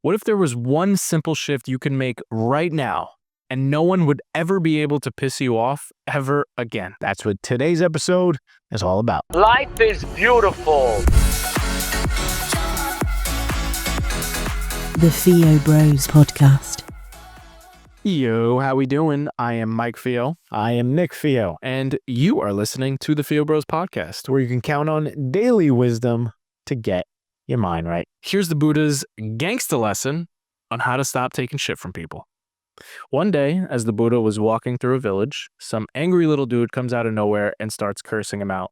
What if there was one simple shift you can make right now and no one would ever be able to piss you off ever again? That's what today's episode is all about. Life is beautiful. The Theo Bros Podcast. Yo, how we doing? I am Mike Theo, I am Nick Theo, and you are listening to the Theo Bros Podcast. where you can count on daily wisdom to get your mind right. Here's the Buddha's gangster lesson on how to stop taking shit from people. One day, as the Buddha was walking through a village, some angry little dude comes out of nowhere and starts cursing him out.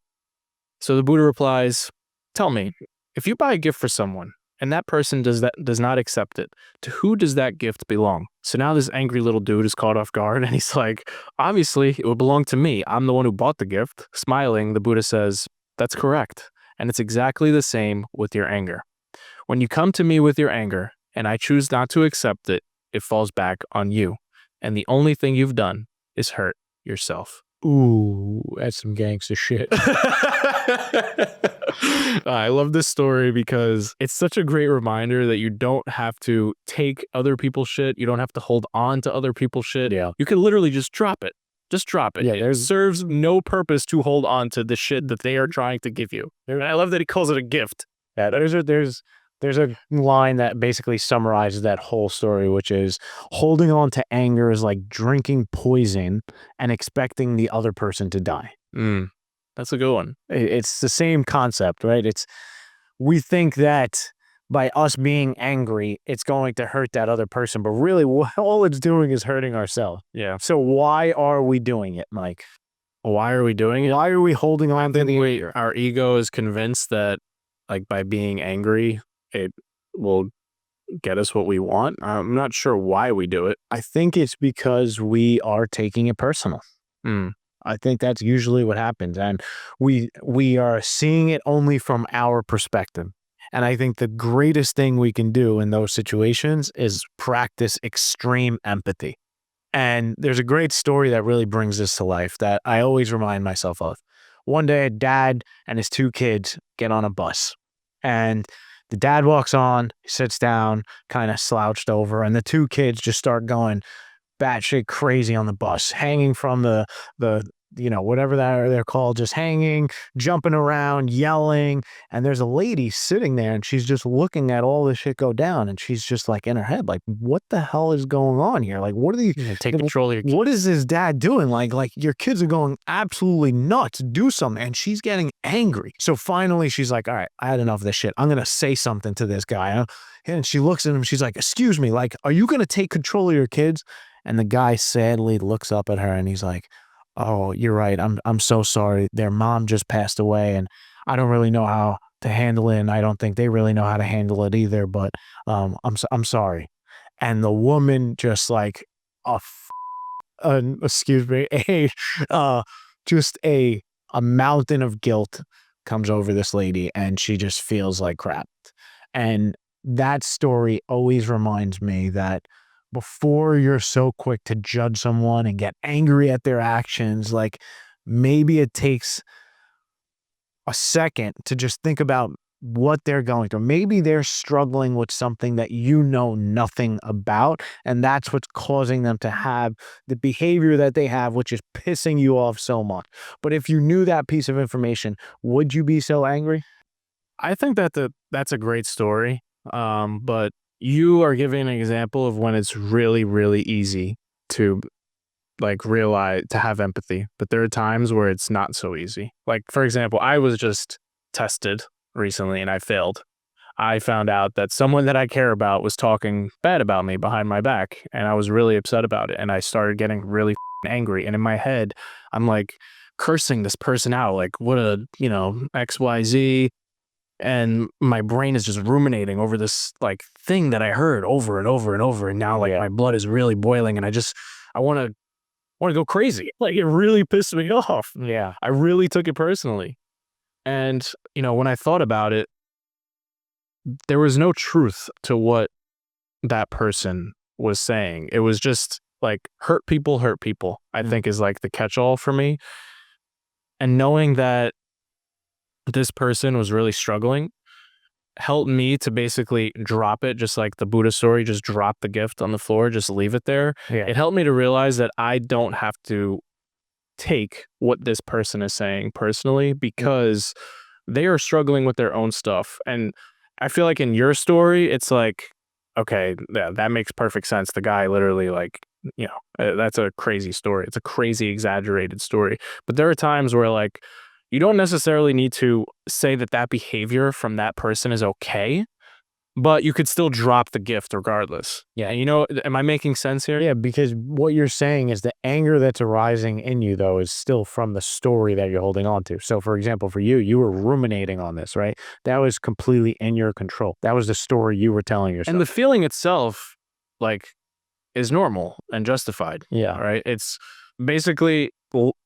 So the Buddha replies, "Tell me, if you buy a gift for someone and that person does not accept it, to who does that gift belong?" So now this angry little dude is caught off guard and he's like, "Obviously, it would belong to me. I'm the one who bought the gift." Smiling, the Buddha says, "That's correct. And it's exactly the same with your anger. When you come to me with your anger and I choose not to accept it, it falls back on you. And the only thing you've done is hurt yourself." Ooh, that's some gangster shit. I love this story because it's such a great reminder that you don't have to take other people's shit. You don't have to hold on to other people's shit. Yeah. You can literally just drop it. Just drop it. Yeah, It serves no purpose to hold on to the shit that they are trying to give you. And I love that he calls it a gift. Yeah, there's a line that basically summarizes that whole story, which is holding on to anger is like drinking poison and expecting the other person to die. That's a good one. It's the same concept, right? We think that by us being angry, it's going to hurt that other person, but really all it's doing is hurting ourselves. Yeah. So why are we doing it, Mike? Why are we doing it? Why are we holding on to the anger? Our ego is convinced that, like, by being angry, it will get us what we want. I'm not sure why we do it. I think it's because we are taking it personal. I think that's usually what happens, and we are seeing it only from our perspective. And I think the greatest thing we can do in those situations is practice extreme empathy. And there's a great story that really brings this to life that I always remind myself of. One day, a dad and his two kids get on a bus, and the dad walks on, sits down, kind of slouched over, and the two kids just start going batshit crazy on the bus, hanging from the whatever they're called, just hanging, jumping around, yelling. And there's a lady sitting there and she's just looking at all this shit go down, and she's just like in her head, like, what the hell is going on here? Like, what are these? Take control of your kids. What is this dad doing? Like your kids are going absolutely nuts. Do something. And she's getting angry. So finally she's like, all right, I had enough of this shit. I'm going to say something to this guy. And she looks at him. She's like, excuse me, like, are you going to take control of your kids? And the guy sadly looks up at her and he's like, "Oh, you're right. I'm so sorry. Their mom just passed away and I don't really know how to handle it, and I don't think they really know how to handle it either, but I'm sorry." And the woman just like just a mountain of guilt comes over this lady, and she just feels like crap. And that story always reminds me that before you're so quick to judge someone and get angry at their actions, like, maybe it takes a second to just think about what they're going through. Maybe they're struggling with something that you know nothing about, and that's what's causing them to have the behavior that they have, which is pissing you off so much. But if you knew that piece of information, would you be so angry? I think that's a great story. But you are giving an example of when it's really, really easy to, like, realize, to have empathy. But there are times where it's not so easy. Like, for example, I was just tested recently and I failed. I found out that someone that I care about was talking bad about me behind my back, and I was really upset about it. And I started getting really angry. And in my head, I'm like cursing this person out, like, what a, XYZ. And my brain is just ruminating over this, like, thing that I heard over and over and over. And now, like, my blood is really boiling, and I want to go crazy. Like, it really pissed me off. Yeah. I really took it personally. And, when I thought about it, there was no truth to what that person was saying. It was just like, hurt people, I think is like the catch-all for me. And knowing that this person was really struggling, helped me to basically drop it, just like the Buddha story, just drop the gift on the floor, just leave it there. Yeah. It helped me to realize that I don't have to take what this person is saying personally because they are struggling with their own stuff. And I feel like in your story, it's like, okay, yeah, that makes perfect sense. The guy literally like, that's a crazy story. It's a crazy exaggerated story. But there are times where like, you don't necessarily need to say that behavior from that person is okay, but you could still drop the gift regardless. Yeah. Am I making sense here? Yeah, because what you're saying is the anger that's arising in you, though, is still from the story that you're holding on to. So, for example, for you, you were ruminating on this, right? That was completely in your control. That was the story you were telling yourself. And the feeling itself, like, is normal and justified. Yeah. Right. It's basically,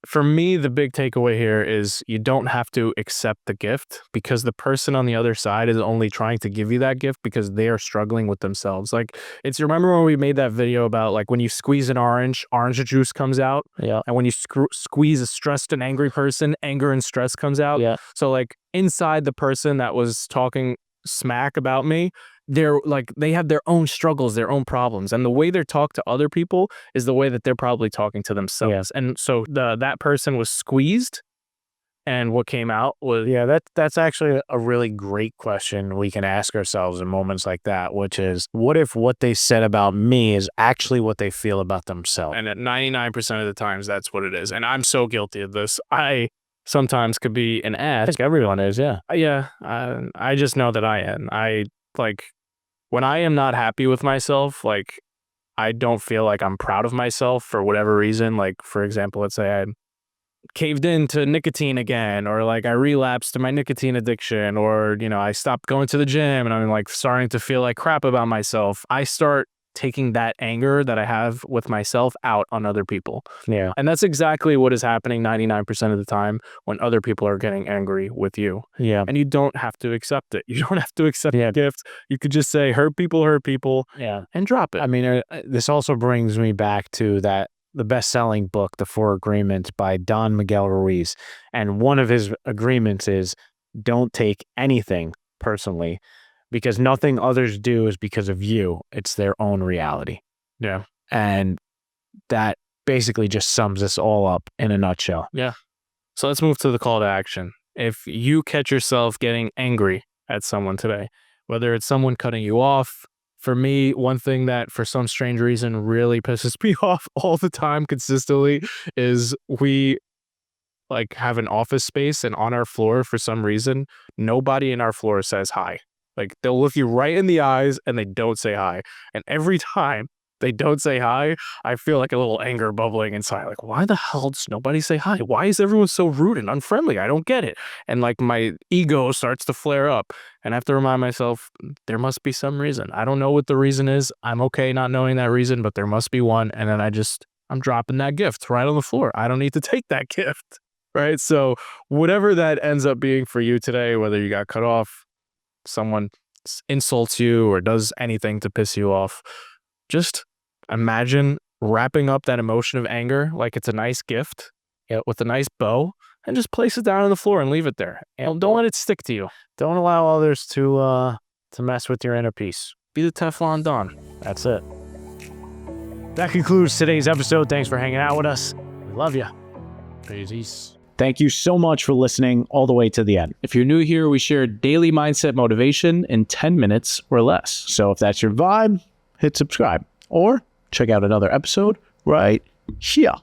for me, the big takeaway here is you don't have to accept the gift because the person on the other side is only trying to give you that gift because they are struggling with themselves. Like, you remember when we made that video about like when you squeeze an orange juice comes out? Yeah. And when you squeeze a stressed and angry person, anger and stress comes out. Yeah. So like inside the person that was talking smack about me, they have their own struggles, their own problems, and the way they talk to other people is the way that they're probably talking to themselves. And so that person was squeezed, and what came out was that's actually a really great question we can ask ourselves in moments like that, which is, what if what they said about me is actually what they feel about themselves? And at 99% of the times, that's what it is. And I'm so guilty of this. I sometimes could be an ass. I think everyone is, yeah. I just know that I am. When I am not happy with myself, like, I don't feel like I'm proud of myself for whatever reason. Like, for example, let's say I caved into nicotine again, or like I relapsed to my nicotine addiction, or, I stopped going to the gym and I'm like starting to feel like crap about myself. I start taking that anger that I have with myself out on other people. Yeah. And that's exactly what is happening 99% of the time when other people are getting angry with you. Yeah. And you don't have to accept it. You don't have to accept the gift. You could just say, hurt people, yeah, and drop it. I mean, this also brings me back to the best-selling book, The Four Agreements by Don Miguel Ruiz. And one of his agreements is, don't take anything personally, because nothing others do is because of you. It's their own reality. Yeah. And that basically just sums this all up in a nutshell. Yeah. So let's move to the call to action. If you catch yourself getting angry at someone today, whether it's someone cutting you off, for me, one thing that for some strange reason really pisses me off all the time consistently is we like have an office space, and on our floor, for some reason, nobody in our floor says hi. Like, they'll look you right in the eyes and they don't say hi. And every time they don't say hi, I feel like a little anger bubbling inside. Like, why the hell does nobody say hi? Why is everyone so rude and unfriendly? I don't get it. And like my ego starts to flare up, and I have to remind myself, there must be some reason. I don't know what the reason is. I'm okay not knowing that reason, but there must be one. And then I'm dropping that gift right on the floor. I don't need to take that gift. Right? So whatever that ends up being for you today, whether you got cut off, someone insults you, or does anything to piss you off, just imagine wrapping up that emotion of anger like it's a nice gift, with a nice bow, and just place it down on the floor and leave it there. And don't let it stick to you. Don't allow others to mess with your inner peace. Be the Teflon Don. That's it. That concludes today's episode. Thanks for hanging out with us. We love you. Peace. Thank you so much for listening all the way to the end. If you're new here, we share daily mindset motivation in 10 minutes or less. So if that's your vibe, hit subscribe or check out another episode right here.